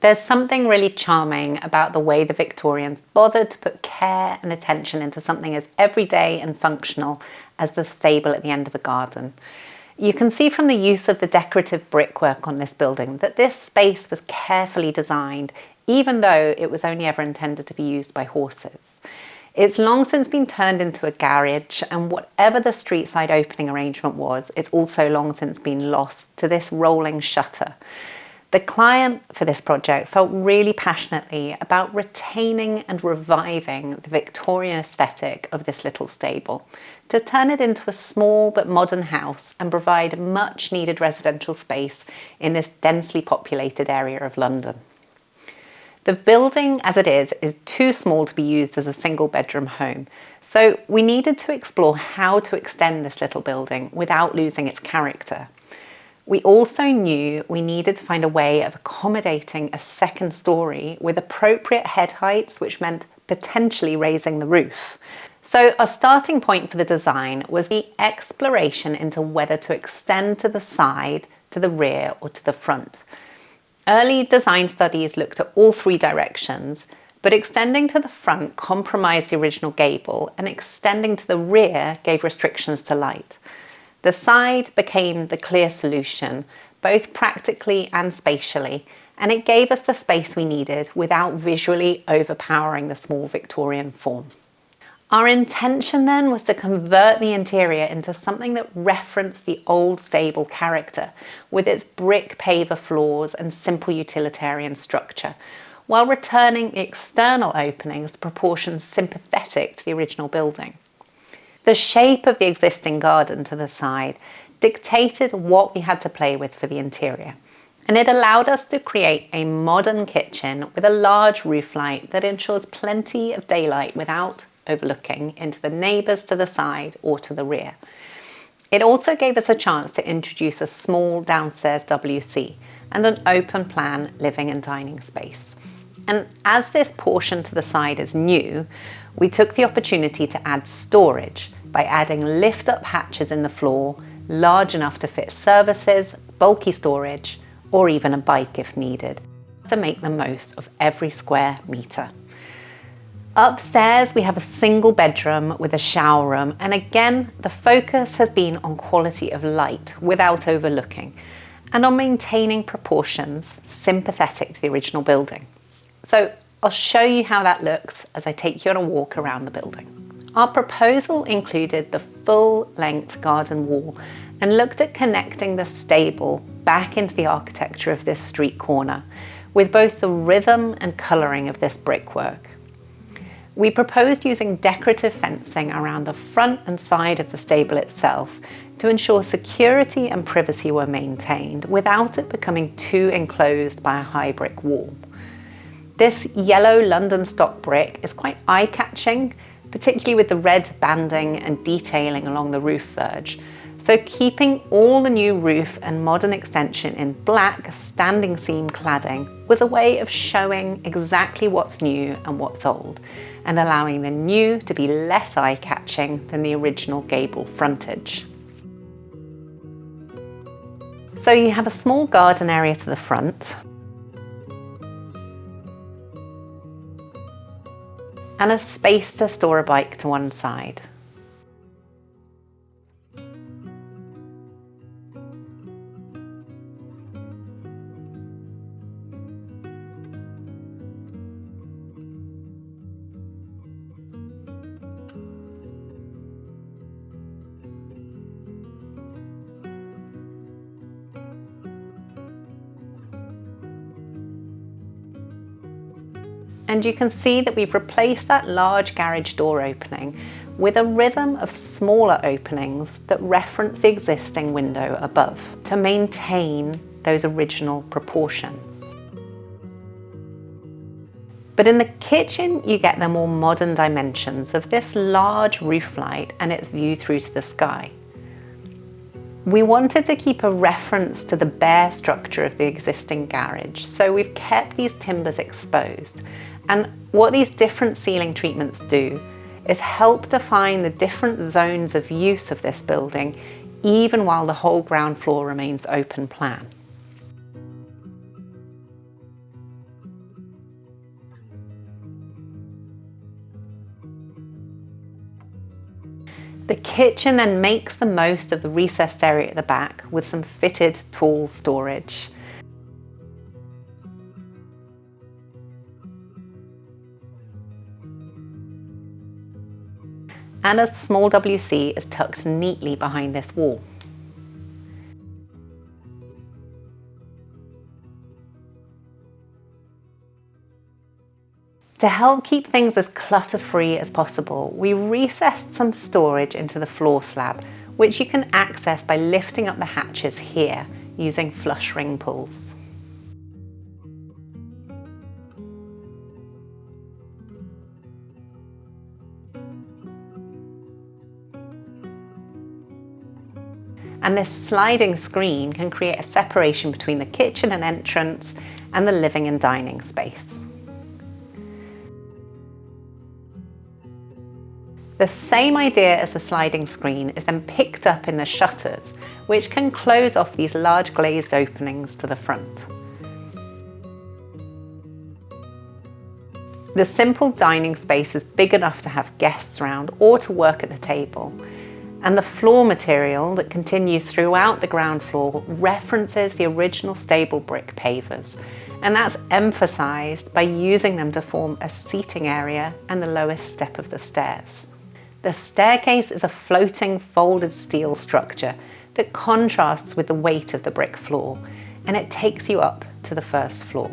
There's something really charming about the way the Victorians bothered to put care and attention into something as everyday and functional as the stable at the end of a garden. You can see from the use of the decorative brickwork on this building that this space was carefully designed, even though it was only ever intended to be used by horses. It's long since been turned into a garage, and whatever the street side opening arrangement was, it's also long since been lost to this rolling shutter. The client for this project felt really passionately about retaining and reviving the Victorian aesthetic of this little stable, to turn it into a small but modern house and provide much needed residential space in this densely populated area of London. The building as it is too small to be used as a single bedroom home, so we needed to explore how to extend this little building without losing its character. We also knew we needed to find a way of accommodating a second story with appropriate head heights, which meant potentially raising the roof. So our starting point for the design was the exploration into whether to extend to the side, to the rear, or to the front. Early design studies looked at all three directions, but extending to the front compromised the original gable, and extending to the rear gave restrictions to light. The side became the clear solution, both practically and spatially, and it gave us the space we needed without visually overpowering the small Victorian form. Our intention then was to convert the interior into something that referenced the old stable character, with its brick paver floors and simple utilitarian structure, while returning the external openings to proportions sympathetic to the original building. The shape of the existing garden to the side dictated what we had to play with for the interior, and it allowed us to create a modern kitchen with a large roof light that ensures plenty of daylight without overlooking into the neighbours to the side or to the rear. It also gave us a chance to introduce a small downstairs WC and an open plan living and dining space. And as this portion to the side is new, we took the opportunity to add storage by adding lift-up hatches in the floor, large enough to fit services, bulky storage, or even a bike if needed, to make the most of every square metre. Upstairs, we have a single bedroom with a shower room, and again, the focus has been on quality of light without overlooking, and on maintaining proportions sympathetic to the original building. So I'll show you how that looks as I take you on a walk around the building. Our proposal included the full-length garden wall and looked at connecting the stable back into the architecture of this street corner, with both the rhythm and colouring of this brickwork. We proposed using decorative fencing around the front and side of the stable itself to ensure security and privacy were maintained without it becoming too enclosed by a high brick wall. This yellow London stock brick is quite eye-catching, particularly with the red banding and detailing along the roof verge. So keeping all the new roof and modern extension in black standing seam cladding was a way of showing exactly what's new and what's old, and allowing the new to be less eye-catching than the original gable frontage. So you have a small garden area to the front, and a space to store a bike to one side. And you can see that we've replaced that large garage door opening with a rhythm of smaller openings that reference the existing window above to maintain those original proportions. But in the kitchen, you get the more modern dimensions of this large roof light and its view through to the sky. We wanted to keep a reference to the bare structure of the existing garage, so we've kept these timbers exposed. And what these different ceiling treatments do is help define the different zones of use of this building, even while the whole ground floor remains open plan. The kitchen then makes the most of the recessed area at the back with some fitted tall storage. And a small WC is tucked neatly behind this wall. To help keep things as clutter-free as possible, we recessed some storage into the floor slab, which you can access by lifting up the hatches here using flush ring pulls. And this sliding screen can create a separation between the kitchen and entrance and the living and dining space. The same idea as the sliding screen is then picked up in the shutters, which can close off these large glazed openings to the front. The simple dining space is big enough to have guests around or to work at the table. And the floor material that continues throughout the ground floor references the original stable brick pavers. And that's emphasised by using them to form a seating area and the lowest step of the stairs. The staircase is a floating folded steel structure that contrasts with the weight of the brick floor, and it takes you up to the first floor.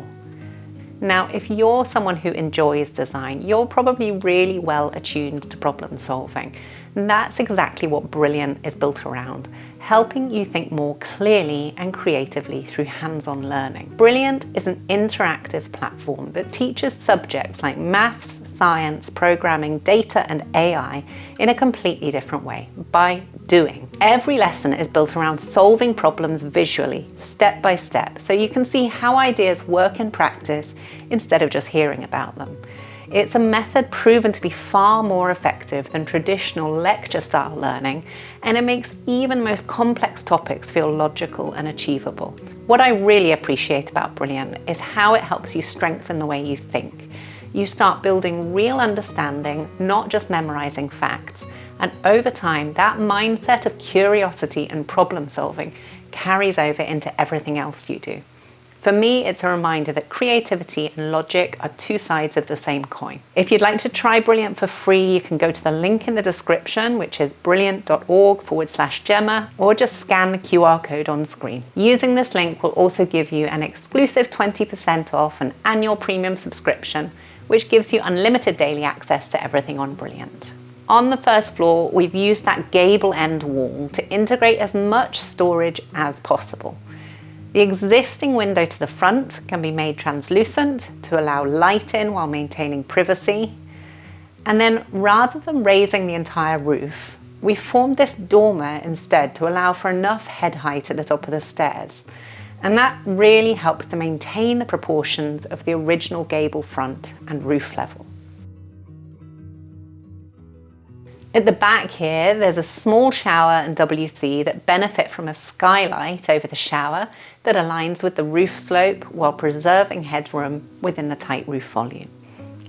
Now, if you're someone who enjoys design, you're probably really well attuned to problem solving. And that's exactly what Brilliant is built around, helping you think more clearly and creatively through hands-on learning. Brilliant is an interactive platform that teaches subjects like maths, science, programming, data and AI in a completely different way, by doing. Every lesson is built around solving problems visually, step by step, so you can see how ideas work in practice instead of just hearing about them. It's a method proven to be far more effective than traditional lecture-style learning, and it makes even the most complex topics feel logical and achievable. What I really appreciate about Brilliant is how it helps you strengthen the way you think. You start building real understanding, not just memorizing facts, and over time, that mindset of curiosity and problem solving carries over into everything else you do. For me, it's a reminder that creativity and logic are two sides of the same coin. If you'd like to try Brilliant for free, you can go to the link in the description, which is brilliant.org/Gemma, or just scan the QR code on screen. Using this link will also give you an exclusive 20% off an annual premium subscription, which gives you unlimited daily access to everything on Brilliant. On the first floor, we've used that gable end wall to integrate as much storage as possible. The existing window to the front can be made translucent to allow light in while maintaining privacy. And then rather than raising the entire roof, we formed this dormer instead to allow for enough head height at the top of the stairs. And that really helps to maintain the proportions of the original gable front and roof level. At the back here, there's a small shower and WC that benefit from a skylight over the shower that aligns with the roof slope while preserving headroom within the tight roof volume.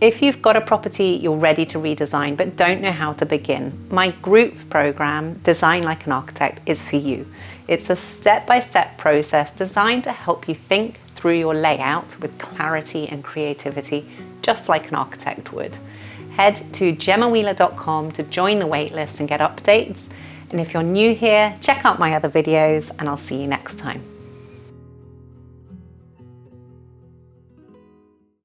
If you've got a property you're ready to redesign but don't know how to begin, my group program, Design Like an Architect, is for you. It's a step-by-step process designed to help you think through your layout with clarity and creativity, just like an architect would. Head to GemmaWheeler.com to join the waitlist and get updates. And if you're new here, check out my other videos, and I'll see you next time.